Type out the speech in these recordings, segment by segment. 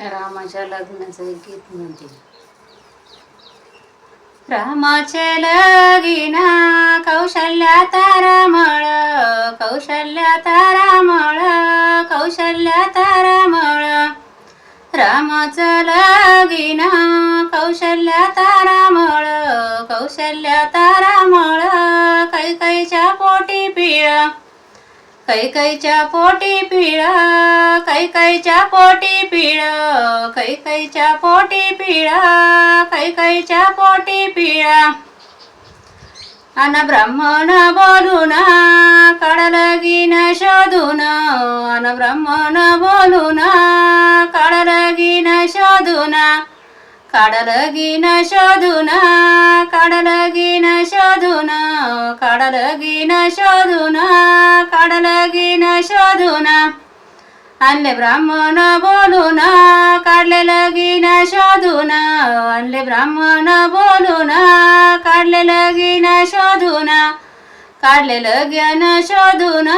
रामाच्या लग्नाचं एक गीत म्हणते. रामाचे लगीना कौशल्या तारामळ, कौशल्या तारामळ, कौशल्या तारामळ. रामाचं लगीना कौशल्या तारामळ, कौशल्या तारामळ. कैकईच्या पोटी पिळ, कैकईच्या पोटी पिळ, कैकईच्या पोटी पिळ, कैकईच्या पोटी पिळ, कैकईच्या पोटी पिळ. अन ब्राह्मण बोलून काढलगीन शोधून, अन ब्राह्मण बोलून काढलगीन शोधून, काढलगीन शोधून, काढलगीन शोधून, काढलगीन शोधून, काढलगीन शोधून. आणले ब्राह्मण बोलून काढले लगीन शोधून, आणले ब्राह्मण बोलून काढले लगीन शोधून, काढले लगीन शोधून,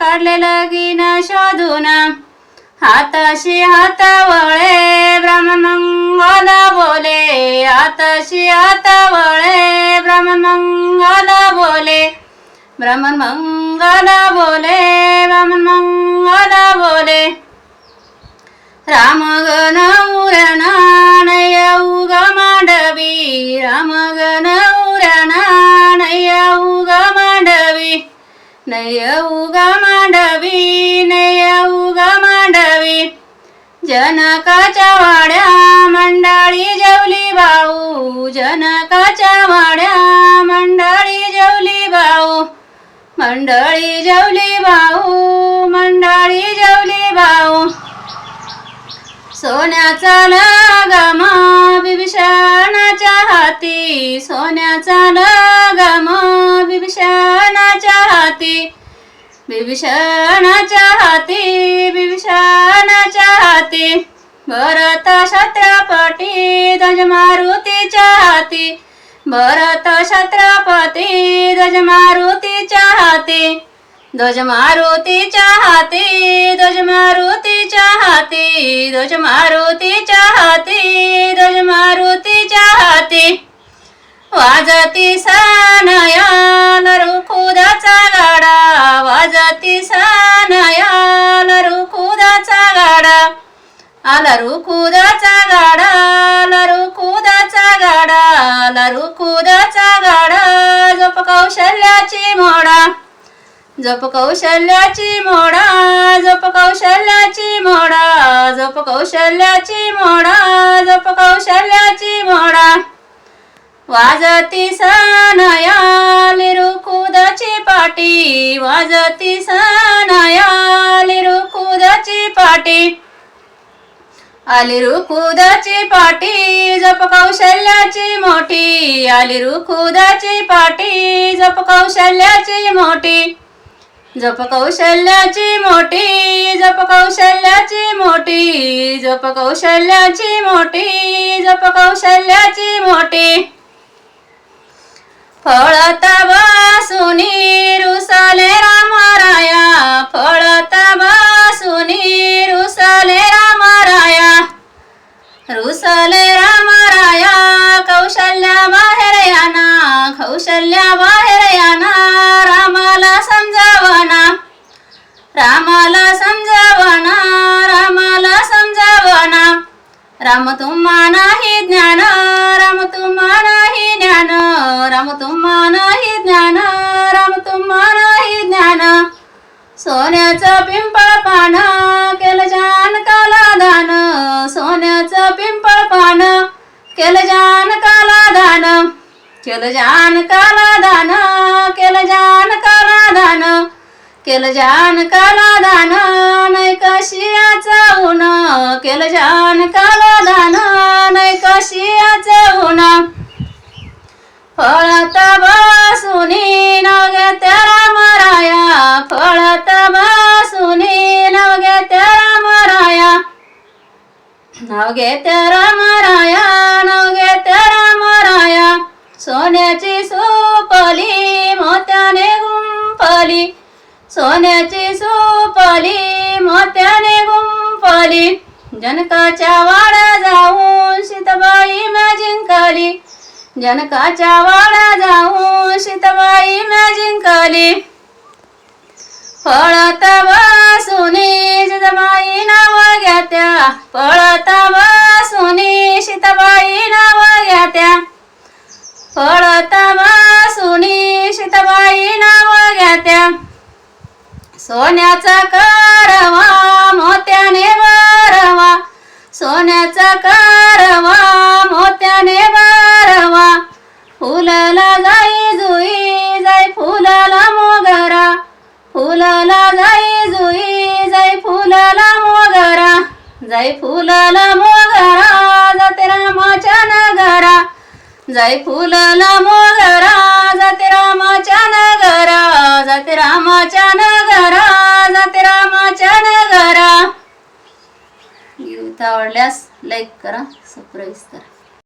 काढले लगीन शोधून. हाताशी हात वळे ब्राह्मण मंगल बोले, हाताशी हात वळे ब्राह्मण मंगल बोले, ब्राह्मण मंगल बोले, ब्राह्मण मंगल बोले. रामगण उरण नय उग मांडवी, रामगण उरण नय उग मांडवी, नय उग मांडवी, नय उग मांडवी. जनकाच्या वाड्या मंडळी जेवली भाऊ, जनकाच्या वाड्या मंडळी जेवली भाऊ, मंडळी जेवली भाऊ, मंडळी जेवली भाऊ. सोन्याचा लगम बिभीषणाच्या हाती, सोन्याचा लगम बिभीषणाच्या हाती, बिभीषणाच्या हाती, बिभीषणाच्या हाती. भरत छत्रपती ध्वज मारुतीच्या हाती, भरत छत्रपती ध्वज मारुतीच्या हाती, ध्वज मारुतीच्या हाती, ध्वज मारुतीच्या हाती, ध्वज मारुतीच्या हाती, ध्वज मारुतीच्या हाती. वाजती सनयाल रुखुदाचा गाडा, वाजती सनयाल रुखुदाचा गाडा, आला रुखुदाचा गाडा, आला रुखुदाचा गाडा, आला रुखुदाचा गाडा. जप कौशल्याची मोडा, जप कौशल्याची मोडा, जप कौशल्याची मोडा, जप कौशल्याची मोडा, जप कौशल्याची मोडा. वाजती सनयाली रुखुदाची पाटी, वाजती सनयाली रुखुदाची पाटी, आली रुखुदाची पाटी. जप कौशल्याची मोठी, आली रुखुदाची पाटी, जप कौशल्याची मोठी, जप कौशल्याची मोठी, जप कौशल्याची मोठी, जप कौशल्याची मोठी, जप कौशल्याची मोठी. फळता बसुनी रुसले रामराया, फळता बसुनी रुसले रामराया, रुसले रामराया. कौशल्या बाहेर याना, कौशल्या बाहेर याना, रामाला समजावना, रामाला समजावना, रामाला समजावना. राम तुम्हा नाही ज्ञान, राम तुम्हा नाही ज्ञान, राम तुम्हा नाही ज्ञान, राम तुम्हा नाही ज्ञान. सोन्याचं पिंपळ पान केलं जानकाला दान, सोन्याचं पिंपळ पान केलं जानकाला दान, केलं जानकाला दान, केलं जानकाला दान, केलं जानकाला दान. नाही कशियाचं ऊन केलं जानकाला दान, नाही कशियाचं ऊन. फळत बसुनी नाव घेते रामराया, फळत बसुनी नाव घेते रामराया, नाव घेते रामराया, नाव घेते रामराया. सोन्याची सुपली मोत्याने गुंफली, सोन्याची सुपली मोत्याने गुंफली, जनकाच्या वाड्या जाऊन सीताबाई म्या जिंकली, जनकाच्या वाड्या जाऊन सीताबाई म्या जिंकली. पळत बसुनी सीताबाई नाव घेत्या, पळत बसुनी सीताबाई नाव घेत्या, पळत बसुनी सीताबाई नाव घेत्या. सोन्याचा करवा मोत्याने भरवा, सोन्याचा करवा मोत्याने भरवा. फुलला जाई जुई जाई फुलला मोगरा, फुलला जाई जुई जाई फुलला मोगरा. जाई फुलला मोगरा जाते रामाच्या नगरा, जाई फुलला मोगरा जाते रामाच्या नगरा, जाते रामाच्या नगरा, जाते रामाच्या नगरा. गीत आवडल्यास लाईक करा, सबस्क्राईब करा.